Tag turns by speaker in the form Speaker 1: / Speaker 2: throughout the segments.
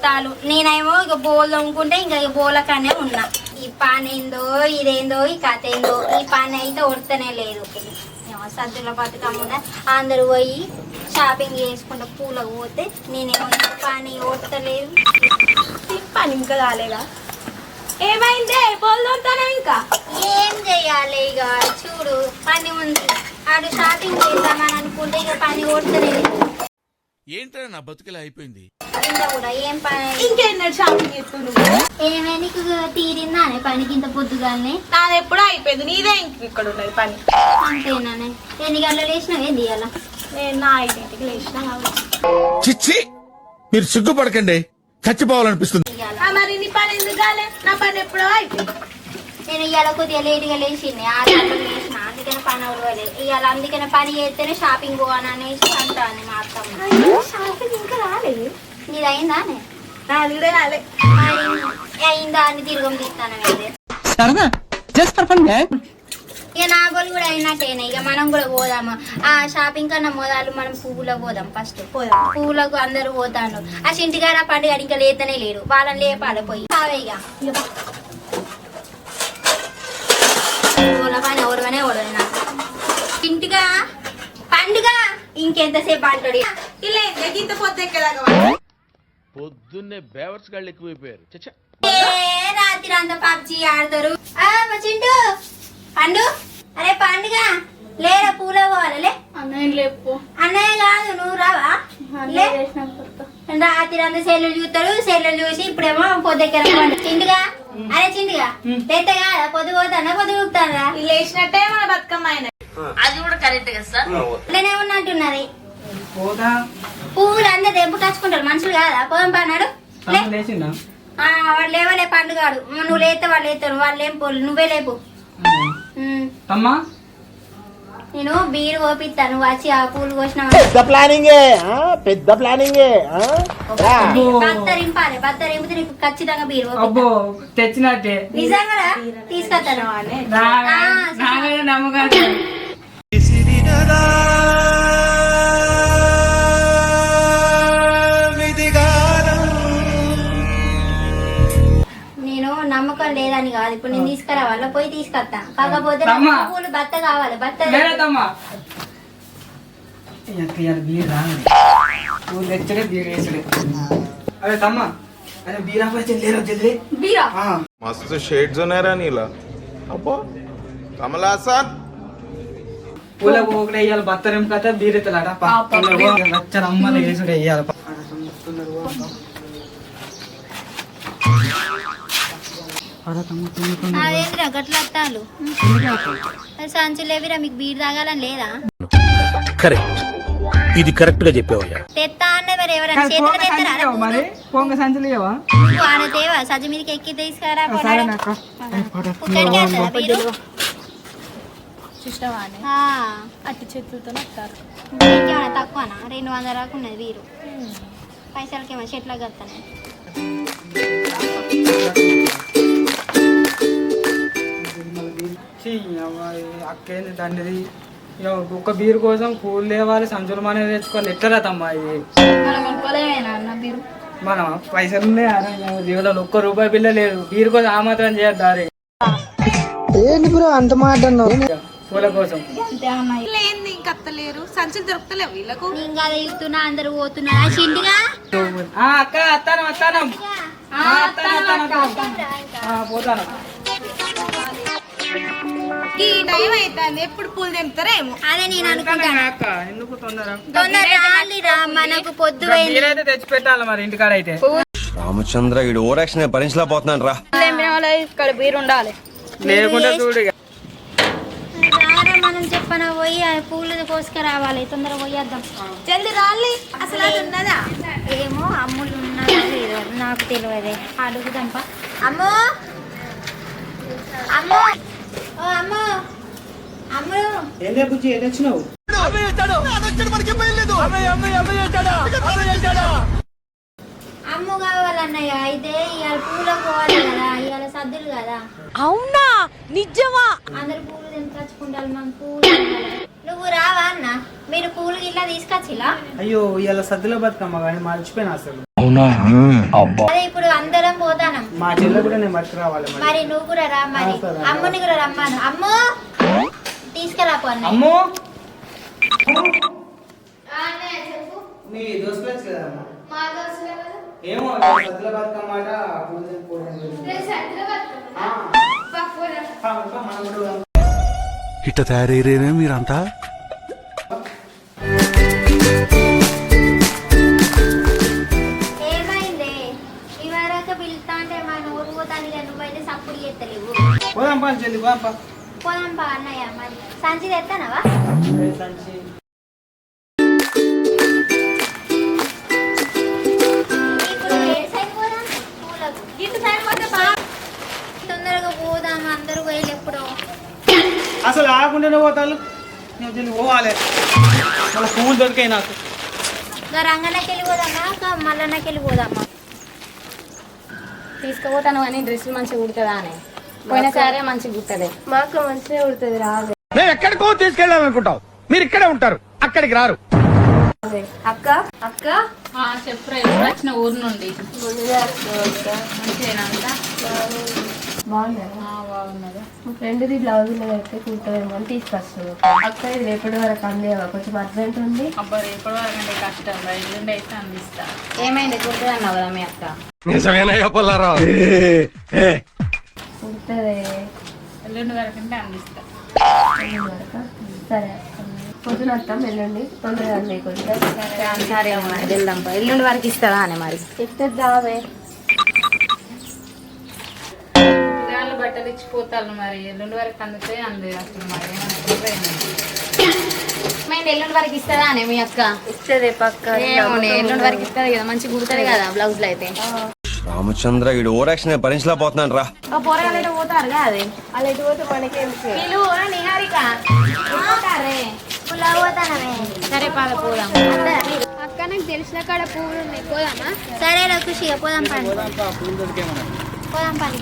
Speaker 1: కొడతారు. నేనేమో ఇక బోల్ తోముకుంటే ఇంకా బోలకనే ఉన్నా. ఈ పని ఏందో ఇదేందో ఈ కథ ఏందో ఈ పని అయితే ఉడతనే లేదు. సద్దుల బతుకమ్మ అందరూ పోయి షాపింగ్ చేసుకుంటా పూలకు పోతే నేనేమో పని ఓడతలేదు.
Speaker 2: పని ఇంకా కాలేదా? ఏమైందే పోల్దోతానా? ఇంకా
Speaker 1: ఏం చెయ్యాలి ఇక చూడు పని ఉంది. ఆడు షాపింగ్ చేద్దామని అనుకుంటే ఇక పని ఓడతలేదు.
Speaker 3: ఏంటో నా బతుకులా అయిపోయింది.
Speaker 1: కూడా ఏం పని
Speaker 2: ఇంకేంటి షాపింగ్ చేస్తుండు?
Speaker 1: ఏమైనా నీకు తీరిందా అనే పనికి ఇంత పొద్దుగానే?
Speaker 2: నాది ఎప్పుడో అయిపోయింది. నీదే ఇంక ఇక్కడ ఉన్నది పని.
Speaker 1: అంతేనానే? ఎన్ని గంటలు వేసినావు? ఏంది ఇవాళ?
Speaker 2: నేను నా 5ంటికి లేచినా కాబట్టి.
Speaker 3: చిచ్చి మీరు సిగ్గుపడకండి, చచ్చిపోవాలనిపిస్తుంది.
Speaker 2: మరి నీ పని ఎందుకు కాలే? నా పని ఎప్పుడో అయిపోయింది.
Speaker 1: నేను ఇవాళ కొద్దిగా లేట్గా లేచింది. 6 గంటలు లేచిన, అందుకనే పని అవ్వలేదు ఇవాళ. అందుకనే పని చేస్తేనే షాపింగ్ పోవాలని అనేసి అంటాను మా అత్తమ్మ.
Speaker 2: షాపింగ్ ఇంకా రాలేదు.
Speaker 1: నీది అయిందా?
Speaker 2: నాది కూడా రాలే.
Speaker 1: అయిందా అని తిరగం తీస్తాను. ఇక నా గోలు కూడా అయినట్టేనా. ఇక మనం కూడా పోదాము. ఆ షాపింగ్ కన్నా మొదలు మనం పువ్వులకు పోదాం. ఫస్ట్ పోదాం. పువ్వులకు అందరూ పోతాను. ఆ చింటిగారు ఆ పండుగ ఇంకా లేతనే లేడు. వాళ్ళని లేపాలి పోయి ఇక పని ఎవరుగానే ఓడదు నాకు. ఇంటిగా పండుగ ఇంకెంతసేపు అంటాడు.
Speaker 2: ఇలా ఇంత పొద్దు ఎక్కేదాకా
Speaker 3: పొద్దున్నే బేవర్స్ గాళ్ళు ఎక్కువైపోయారు.
Speaker 1: రాత్రి అంతా పబ్జి ఆడతారు. చింటూ పండు, అరే పండుగ లేరా పూల పోవాలే.
Speaker 2: అన్నయ్య లేపు.
Speaker 1: అన్నయ్య కాదు నువ్వు రావా? రాత్రి అంతా సెల్లు చూస్తారు. సెల్లు చూసి ఇప్పుడేమో పొద్దుకెర చింటుగా. అరే చింటుగా పెద్ద కాదా? పొద్దు పోతానా పొద్దు చూపుతానా?
Speaker 2: లేచినట్టే మన బతుకమ్మ ఆయన.
Speaker 4: అది కూడా కరెక్ట్ కదా సార్.
Speaker 1: ఇట్లనే ఉన్నట్టున్నది. పువ్వులు అందరు దెబ్బ కచ్చుకుంటారు. మనుషులు కాదా? పోదాం పన్నాడు. వాడు లేవలే పండుగాడు. నువ్వు లేతే వాళ్ళు లేతారు. వాళ్ళు ఏం పోలు. నువ్వే లేపు. నేను బీరు కోపిస్తాను. నువ్వు వచ్చి ఆ పూలు కోసినావు.
Speaker 5: పెద్ద ప్లానింగ్
Speaker 1: బత్తరింపాలి. బత్తరింపితే నీకు ఖచ్చితంగా బీరు
Speaker 6: తెచ్చినట్టే.
Speaker 1: నిజంగా తీసుకొస్తాను.
Speaker 6: నమ్మకం.
Speaker 1: నేను నమ్మకం లేదని కాదు. ఇప్పుడు నేను తీసుకురావాల పోయి తీసుకొస్తా. కాకపోతే పూలు బత్త కావాలి. బత్త
Speaker 6: अरे तम्मा अरे बीरा पर चल ले रो जल्दी
Speaker 1: बीरा.
Speaker 6: हां
Speaker 7: मस्त शेड्स ఉన్నాయరా నీలా. అబ్బో కమలాసన్
Speaker 6: పూల పోగడే ఇయాల బత్తరం కథ బీరెతలాట వచ్చన అమ్మని వేసుడే ఇయాల.
Speaker 1: అదేంద్రా గట్లా అత్తాలు సంచులేవిరా? మీకు బీరు తాగాలని లేదా?
Speaker 5: కరెక్ట్, ఇది కరెక్ట్ గా చెప్పావయ్యా.
Speaker 1: తెత్తా అన్న మరి ఎవరైనా చేతులు తెస్తారా?
Speaker 6: మరి పొంగ సంచులు ఇవ్వవా?
Speaker 1: ఆడతేవా సజ్జ మీదకి ఎక్కి తీసుకురా.
Speaker 2: అట్టి చేతులతో వస్తారు.
Speaker 1: ఇంకేమన్నా తక్కువనా? 200 దాకా ఉన్నది వీరు. పైసలకేమో చెట్లకు కత్తాను.
Speaker 6: అక్కేంది దండిది. ఒక్క బీరు కోసం పూలు లేవాలి, సంచులు మన తెచ్చుకోవాలి. ఎట్లా తమ్మా ఇది? మనం పైసలు ఉన్నాయి జీవితంలో ₹1 బిల్ల లేదు. బీరు కోసం ఆ మాత్రం చేయద్దు. దారి ఏంటి బ్రో అంత మాట పూల కోసం?
Speaker 2: ఇంకా అత్తలేరు. సంచులు దొరుకుతలేవు వీళ్ళకు.
Speaker 1: ఇంకా వెళ్తున్నా అందరు పోతున్నా.
Speaker 6: అక్క అత్తాను వస్తాను పోతాను.
Speaker 2: ఈ టైం అవుతుంది. ఎప్పుడు పూలు తెంపుతారేమో.
Speaker 1: అదే నేను అనుకుంటాను.
Speaker 6: అక్క ఎందుకు తొందర?
Speaker 1: మనకు పొద్దు
Speaker 6: మీరైతే తెచ్చి పెట్టాలి మరి ఇంటికాడ అయితే.
Speaker 5: రామచంద్ర ఈడు ఓవరాక్షన్ భరించలేకపోతున్నాను రా.
Speaker 2: ఇక్కడ బీరు ఉండాలి.
Speaker 6: లేకుండా చూడు
Speaker 1: మనం చెప్పన పోయి పూలు కోసుకురావాలి. తొందర పోయేద్దాం.
Speaker 2: జల్ది రాలి. అసలు అది ఉన్నదా?
Speaker 1: ఏమో అమ్ములు ఉన్నదా లేదో నాకు తెలియదే. అడుగుదాంపా. అమ్మో అమ్మో ఓ అమ్మో అమ్ము
Speaker 6: ఏందే బుజ్జి ఏది వచ్చినావు?
Speaker 1: అమ్ము కావాలన్నయ్య. అయితే ఇవాళ పూలకు పోవాలి కదా. ఇవాళ సద్దులు కదా.
Speaker 2: అవునా? నిజమా?
Speaker 1: అందరు పూలు తెచ్చుకుంటారు. మనం పూలు నువ్వు రావా అన్న? మీరు పూలు ఇట్లా తీసుకొచ్చిలా?
Speaker 6: అయ్యో ఇవాళ సద్దుల బతుకమ్మ కానీ మర్చిపోయినా అసలు.
Speaker 1: అదే ఇప్పుడు అందరం పోతానం.
Speaker 6: మా చెల్లె కూడా నేను పట్టుకు రావాలి మరి.
Speaker 1: మరి నువ్వు కూడా రా, మరి అమ్మని కూడా రమ్మాను. అమ్మో తీసుకురా పోన్న.
Speaker 6: అమ్మో మీ దోస్తులు వచ్చి కదమ్మా. ఏమో సద్దుల బతుకమ్మ మాట
Speaker 8: ఇట్ట తయారయ్యేనే మీరంతా.
Speaker 1: ఏమైంది ఇవరకు పిలుస్తా అంటే మా నోరు పోతాను. నువ్వైతే సప్పుడు చేస్తలేవు.
Speaker 6: పోదాం పని చెల్లి పోదాం.
Speaker 1: పోదాం బా అన్నయ్య. మరి సంచి తెస్తానవా?
Speaker 6: సంచి
Speaker 1: ఇప్పుడు ఏ సైడ్ పోదాం? పూలకు.
Speaker 2: ఇటు సైడ్ పోతే బా.
Speaker 1: తొందరగా పోదాం. అందరూ పోయి ఎప్పుడో.
Speaker 6: అసలు ఆకుండానే పోతాను. నేను చెల్లి పోవాలి. మళ్ళీ పువ్వులు దొరికాయి నాకు.
Speaker 1: ఇంకా రంగనకి వెళ్ళిపోదామా ఇంకా మల్లన్నకి వెళ్ళిపోదామా?
Speaker 9: తీసుకుపోతాను కానీ డ్రెస్సులు మంచిగా కుడుతుందా అని పోయిన సరే మంచిగా కుట్టదే.
Speaker 2: మాకు మంచిగా కుడుతుంది రాదు.
Speaker 3: మేము ఎక్కడికో తీసుకెళ్ళాలనుకుంటాం, మీరు ఇక్కడే ఉంటారు, అక్కడికి రారు.
Speaker 2: అక్క అక్క
Speaker 9: చెప్పురా ఎప్పుడు వచ్చిన ఊరు నుండి మంచిగా
Speaker 2: బాగున్నది. మా ఫ్రెండ్ది బ్లౌజ్ అయితే కుడుతుందేమో అని తీసుకొస్తాను. అక్క ఇది రేపటి వరకు అందేవా? కొంచెం అర్జెంట్ ఉంది.
Speaker 9: అబ్బా రేపటి వరకు అంటే కష్టం రా, ఎల్లుండి అయితే అందిస్తా. ఏమైంది కుడుతుంది అన్నావు కదా మీ అక్క?
Speaker 8: నిజమేనయ్యా పుల్లారావు.
Speaker 2: కుడుతుంది
Speaker 9: ఎల్లుండి వరకు అంటే అందిస్తా.
Speaker 2: సరే పొద్దున వస్తాం. ఎల్లుండి తొందరగా అందేకొద్దు.
Speaker 9: సరే అమ్మా వెళ్దాం. ఎల్లుండి వరకు ఇస్తుందా అని మరి
Speaker 2: ఇస్తావే.
Speaker 9: పిల్లలు బట్టలు ఇచ్చిపోతాను మరి ఎల్లుండి వరకు అందితే అంది అసలు మరి ఏమైంది ఎల్లుండి వరకు ఇస్తుందా అని మీ అక్క?
Speaker 2: ఇస్తుంది పక్క.
Speaker 9: ఎల్లుండి వరకు ఇస్తుంది కదా, మంచిగా కుడుతుంది కదా బ్లౌజ్ లో అయితే.
Speaker 8: రామచంద్ర వీడు ఓవర్ యాక్షన్ భరించలేకపోతున్నాను రా.
Speaker 9: పోరగాలు ఎటు పోతారు కదా అది
Speaker 2: అలా ఎటు పోతే మనకేం
Speaker 9: వీళ్ళు నిహారిక పోతారే.
Speaker 1: పోతానమే.
Speaker 9: సరే పాద పోదాం.
Speaker 1: అక్క నాకు తెలిసిన కాడ పువ్వులు ఉన్నాయి. పోదామా? సరే ఖుషిగా పోదాం పని. పోదాం పని.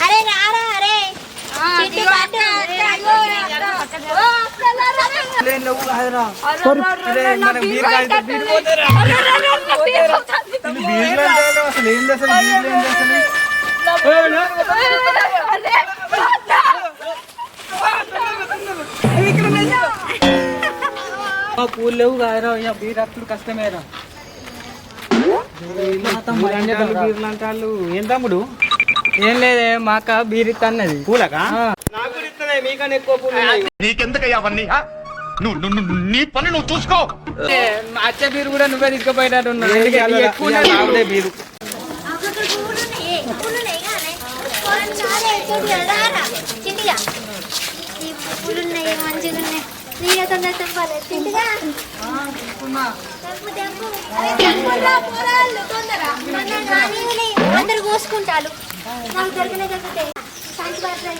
Speaker 1: అరే రారా అరే
Speaker 6: అసలు ఏంది అసలు పూలు లేవు కాదురా. బీర్ అప్పుడు కష్టమేరా. బీర్లు అంటాళ్ళు. ఏం తమ్ముడు? ఏం లేదే మా అక్క బీర్ ఇస్తా అన్నది. పూలకా? నాకు కూడా ఇస్తుంది. మీకన్నా ఎక్కువ పూలు.
Speaker 3: నీకెందుకయ్యా అవన్నీ? నీ పని నువ్వు చూసుకో.
Speaker 6: అచ్చే బీరు కూడా నువ్వే తీసుకుపోయేటట్టు ఉన్నా. ఎక్కువ బీరు
Speaker 1: చిట్టిగా ఈ పువ్వులు ఉన్నాయి మంచిగా ఉన్నాయి. నీగా తొందర తెంపాలి. చిట్టిగా అందరు కోసుకుంటారు. నాకు దొరికిన దొరుకుతాయి. సంచి బట్టలు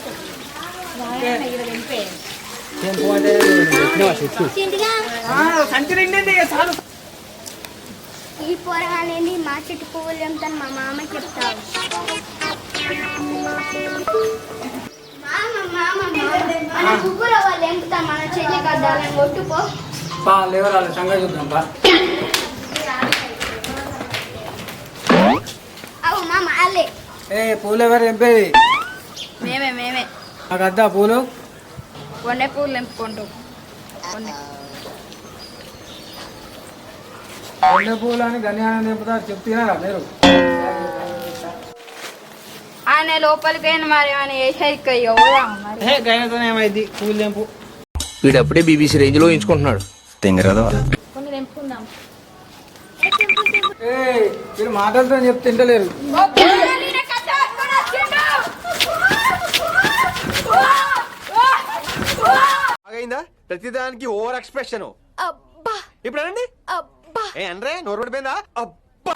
Speaker 6: చాలు.
Speaker 1: ఈ పోరగానేది మా చెట్టు పువ్వులు తెంపుతాను మా మామ చెప్తాను. మన పువ్వులు వాళ్ళు ఎంపుతాం. మన చెల్లి కద్దాలని కొట్టుకో.
Speaker 6: లేవరాలు సంగతి చూద్దాం బా.
Speaker 1: అవు మామ అల్లే
Speaker 6: పూలు ఎవరు తెంపేది?
Speaker 9: మేమే
Speaker 6: నాకు అద్దా పూలు.
Speaker 9: కొన్నే పూలు తెంపుకుంటాం.
Speaker 6: కొండ పూలు అని గన్యానం తెంపుతారు. చెప్తున్నారా మీరు?
Speaker 9: ఆయన లోపలికి మరి ఏమైనా వేసేది
Speaker 6: గయనతో ఏమైంది? పూలు తెంపు.
Speaker 5: వీడు అప్పుడే బీబీసీ రేంజ్ లో ఎంచుకుంటున్నాడు.
Speaker 9: కొన్ని తెంపుకుందాం.
Speaker 6: మీరు మాటలతో చెప్తే తింటలేరు.
Speaker 8: అయిందా? ప్రతిదానికి ఓవర్ ఎక్స్ప్రెషన్. ఇప్పుడు అనండి. ఏ అనరే నోరు పడిపోయిందా? అబ్బా